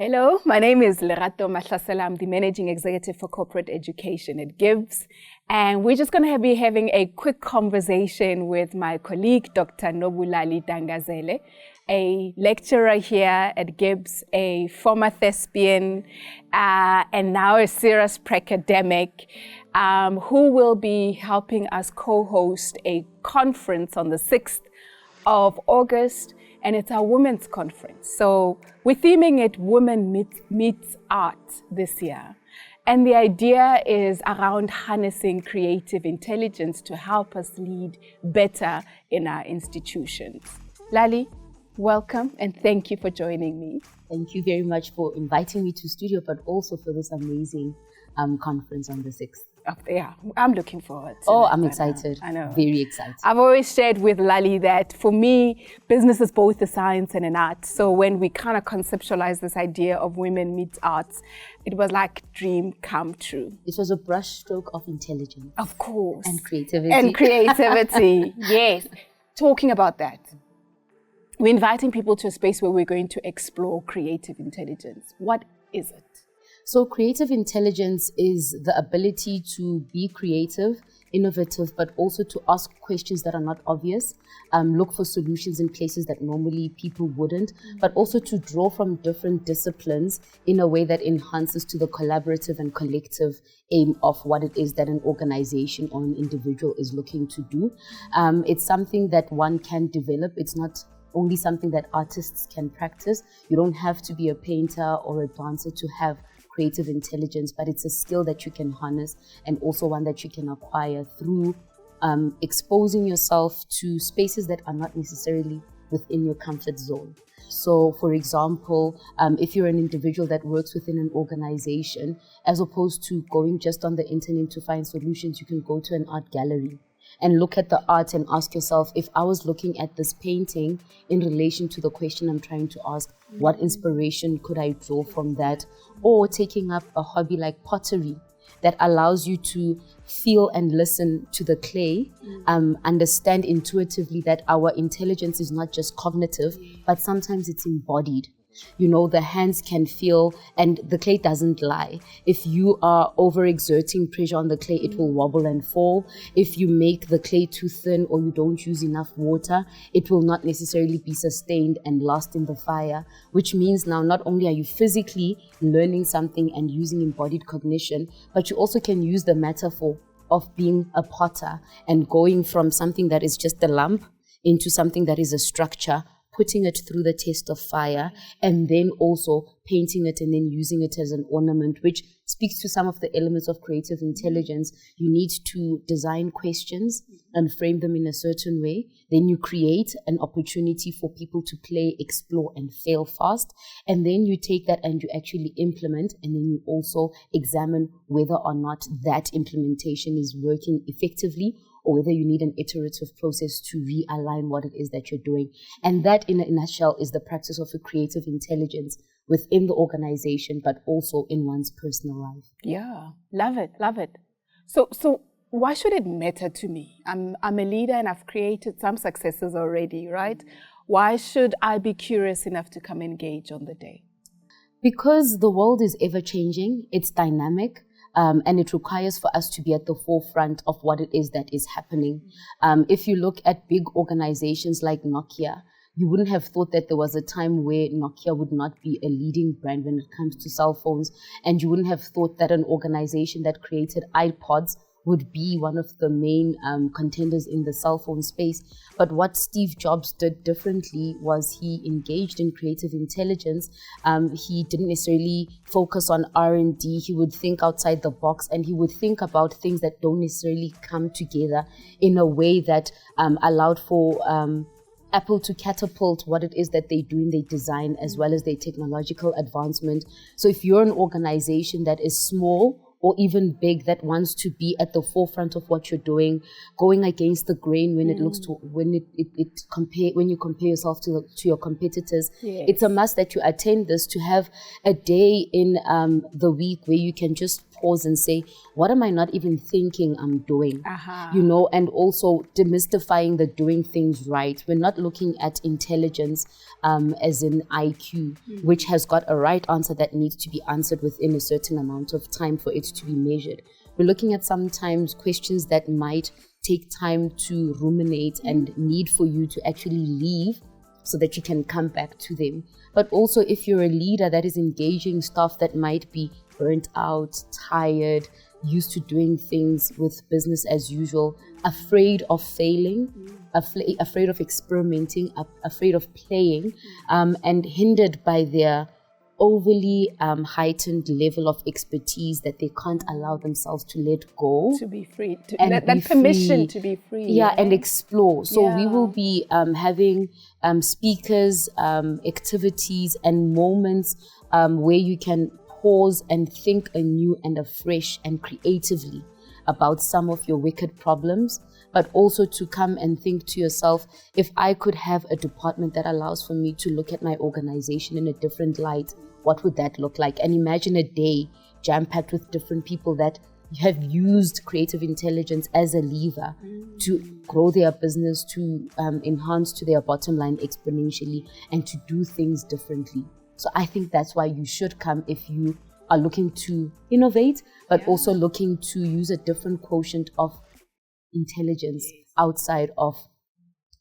Hello, my name is Lerato Mahlasela. I'm the Managing Executive for Corporate Education at GIBS. And we're just going to be having a quick conversation with my colleague, Dr. Nobulali Dangazele, a lecturer here at GIBS, a former thespian, and now a serious academic, who will be helping us co-host a conference on the 6th of August. And it's our women's conference. So we're theming it Women Meets Art this year. And the idea is around harnessing creative intelligence to help us lead better in our institutions. Lali, welcome and thank you for joining me. Thank you very much for inviting me to studio, but also for this amazing conference on the 6th. Yeah, I'm looking forward to it. I'm excited. I know. Very excited. I've always shared with Lali that for me, business is both a science and an art. So when we kind of conceptualized this idea of women meets arts, it was like dream come true. It was a brushstroke of intelligence. Of course. And creativity. And creativity, yes. Talking about that, we're inviting people to a space where we're going to explore creative intelligence. What is it? So creative intelligence is the ability to be creative, innovative, but also to ask questions that are not obvious, look for solutions in places that normally people wouldn't, but also to draw from different disciplines in a way that enhances to the collaborative and collective aim of what it is that an organization or an individual is looking to do. It's something that one can develop. It's not only something that artists can practice. You don't have to be a painter or a dancer to have creative intelligence, but it's a skill that you can harness and also one that you can acquire through exposing yourself to spaces that are not necessarily within your comfort zone. So, for example, if you're an individual that works within an organization, as opposed to going just on the internet to find solutions, you can go to an art gallery and look at the art and ask yourself, if I was looking at this painting in relation to the question I'm trying to ask, what inspiration could I draw from that? Or taking up a hobby like pottery that allows you to feel and listen to the clay, understand intuitively that our intelligence is not just cognitive, but sometimes it's embodied. You know, the hands can feel and the clay doesn't lie. If you are overexerting pressure on the clay, it will wobble and fall. If you make the clay too thin or you don't use enough water, it will not necessarily be sustained and last in the fire, which means now not only are you physically learning something and using embodied cognition, but you also can use the metaphor of being a potter and going from something that is just a lump into something that is a structure, putting it through the test of fire, and then also painting it and then using it as an ornament, which speaks to some of the elements of creative intelligence. You need to design questions and frame them in a certain way. Then you create an opportunity for people to play, explore, and fail fast. And then you take that and you actually implement, and then you also examine whether or not that implementation is working effectively, or whether you need an iterative process to realign what it is that you're doing. And that, in a nutshell, is the practice of a creative intelligence within the organization, but also in one's personal life. Yeah, love it, love it. So why should it matter to me? I'm a leader and I've created some successes already, right? Why should I be curious enough to come engage on the day? Because the world is ever changing, it's dynamic. And it requires for us to be at the forefront of what it is that is happening. If you look at big organizations like Nokia, you wouldn't have thought that there was a time where Nokia would not be a leading brand when it comes to cell phones. And you wouldn't have thought that an organization that created iPods would be one of the main contenders in the cell phone space. But what Steve Jobs did differently was he engaged in creative intelligence. He didn't necessarily focus on R&D. He would think outside the box, and he would think about things that don't necessarily come together in a way that allowed for Apple to catapult what it is that they do in their design as well as their technological advancement. So if you're an organization that is small or even big, that wants to be at the forefront of what you're doing, going against the grain when it looks to when you compare yourself to your competitors. Yes. It's a must that you attend this, to have a day in the week where you can just pause and say, what am I not even thinking I'm doing? And also demystifying the doing things right. We're not looking at intelligence as in IQ, which has got a right answer that needs to be answered within a certain amount of time for it to be measured. We're looking at sometimes questions that might take time to ruminate and need for you to actually leave so that you can come back to them. But also, if you're a leader that is engaging staff that might be burnt out, tired, used to doing things with business as usual, afraid of failing, afraid of experimenting, afraid of playing, and hindered by their overly heightened level of expertise that they can't allow themselves to let go. To be free. And that permission to be free. Yeah, and explore. So we will be having speakers, activities and moments where you can pause and think anew and afresh and creatively about some of your wicked problems, but also to come and think to yourself, if I could have a department that allows for me to look at my organization in a different light, what would that look like? And imagine a day jam-packed with different people that have used creative intelligence as a lever to grow their business, to enhance to their bottom line exponentially, and to do things differently. So I think that's why you should come if you are looking to innovate, but also looking to use a different quotient of intelligence outside of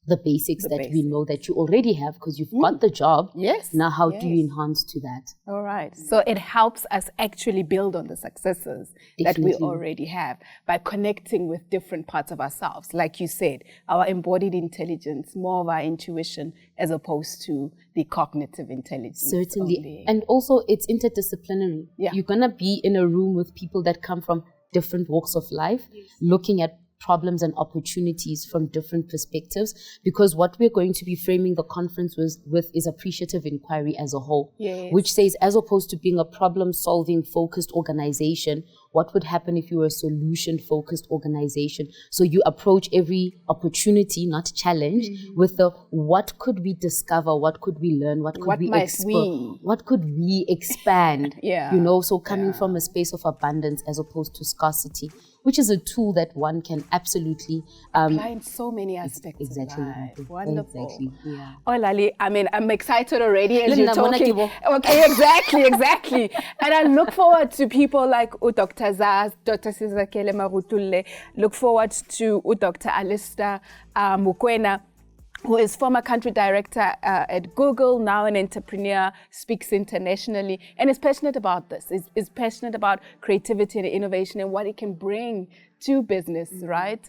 the basics we know that you already have, because you've got the job. Yes. Now, how do you enhance to that? All right. So it helps us actually build on the successes that we already have by connecting with different parts of ourselves. Like you said, our embodied intelligence, more of our intuition as opposed to the cognitive intelligence. Certainly. Only. And also it's interdisciplinary. Yeah. You're going to be in a room with people that come from different walks of life, looking at problems and opportunities from different perspectives, because what we're going to be framing the conference with is appreciative inquiry as a whole, which says, as opposed to being a problem-solving focused organization, what would happen if you were a solution-focused organization? So you approach every opportunity, not challenge, with the what could we discover, what could we learn, what could we explore, what could we expand? So coming from a space of abundance as opposed to scarcity, which is a tool that one can absolutely apply in so many aspects. Exactly. Of life. Wonderful. Exactly. Yeah. Oh, Lali, I mean, I'm excited already as you're talking. Okay, exactly. And I look forward to people like Dr. Zaz, Dr. Sizakele Marutulle, look forward to Dr. Alistair Mukwena, who is former country director at Google, now an entrepreneur, speaks internationally, and is passionate about this, is passionate about creativity and innovation and what it can bring to business, right?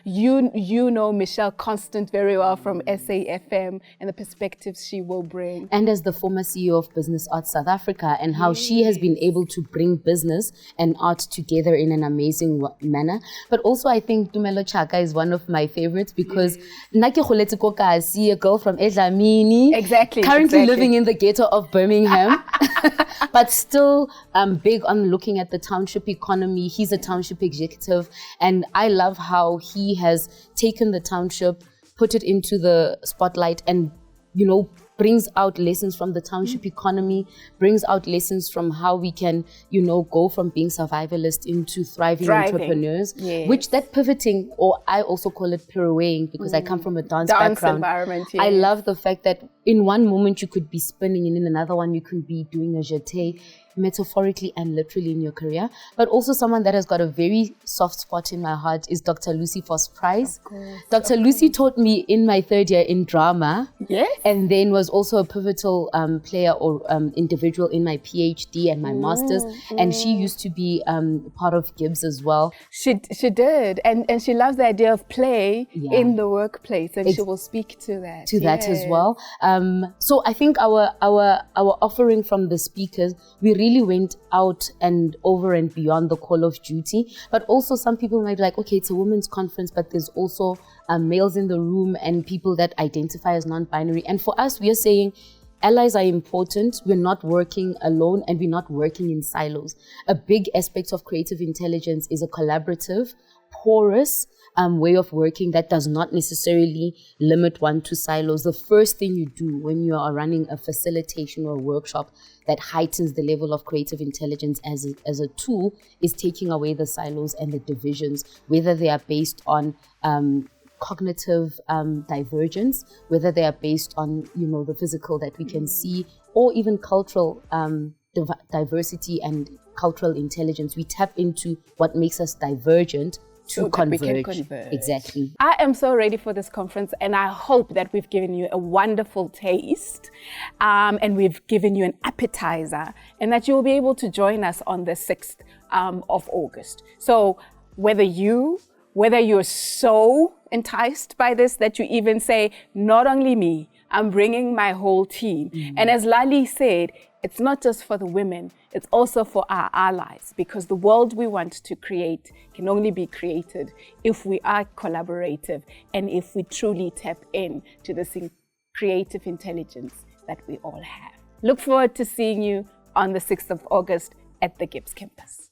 You know Michelle Constant very well from SAFM and the perspectives she will bring. And as the former CEO of Business Arts South Africa, and how she has been able to bring business and art together in an amazing manner. But also I think Tumelo Chaka is one of my favorites, because I see a girl from Edlamini, currently living in the ghetto of Birmingham, but still big on looking at the township economy. He's a township executive, and I love how he has taken the township, put it into the spotlight, and brings out lessons from the township economy, brings out lessons from how we can, go from being survivalist into thriving entrepreneurs, which that pivoting, or I also call it pirouetting, because I come from a dance background. Environment, I love the fact that in one moment you could be spinning, and in another one you could be doing a jeté, metaphorically and literally in your career. But also someone that has got a very soft spot in my heart is Dr. Lucy Voss-Price. Dr. Lucy taught me in my third year in drama, and then was also a pivotal player or individual in my PhD and my master's, and she used to be part of GIBS as well. She did, and she loves the idea of play in the workplace, and she will speak to that. That as well. So I think our offering from the speakers, we really went out and over and beyond the call of duty. But also some people might be like, okay, it's a women's conference, but there's also males in the room and people that identify as non-binary. And for us, we are saying, Allies are important. We're not working alone and we're not working in silos. A big aspect of creative intelligence is a collaborative, porous way of working that does not necessarily limit one to silos. The first thing you do when you are running a facilitation or a workshop that heightens the level of creative intelligence as a tool is taking away the silos and the divisions, whether they are based on cognitive divergence, whether they are based on, the physical that we can see, or even cultural diversity and cultural intelligence. We tap into what makes us divergent to converge. We can converge. Exactly. I am so ready for this conference, and I hope that we've given you a wonderful taste and we've given you an appetizer, and that you'll be able to join us on the 6th of August. So whether you're so enticed by this that you even say, not only me, I'm bringing my whole team. And as Lali said, it's not just for the women, it's also for our allies, because the world we want to create can only be created if we are collaborative and if we truly tap in to this creative intelligence that we all have. Look forward to seeing you on the 6th of August at the GIBS campus.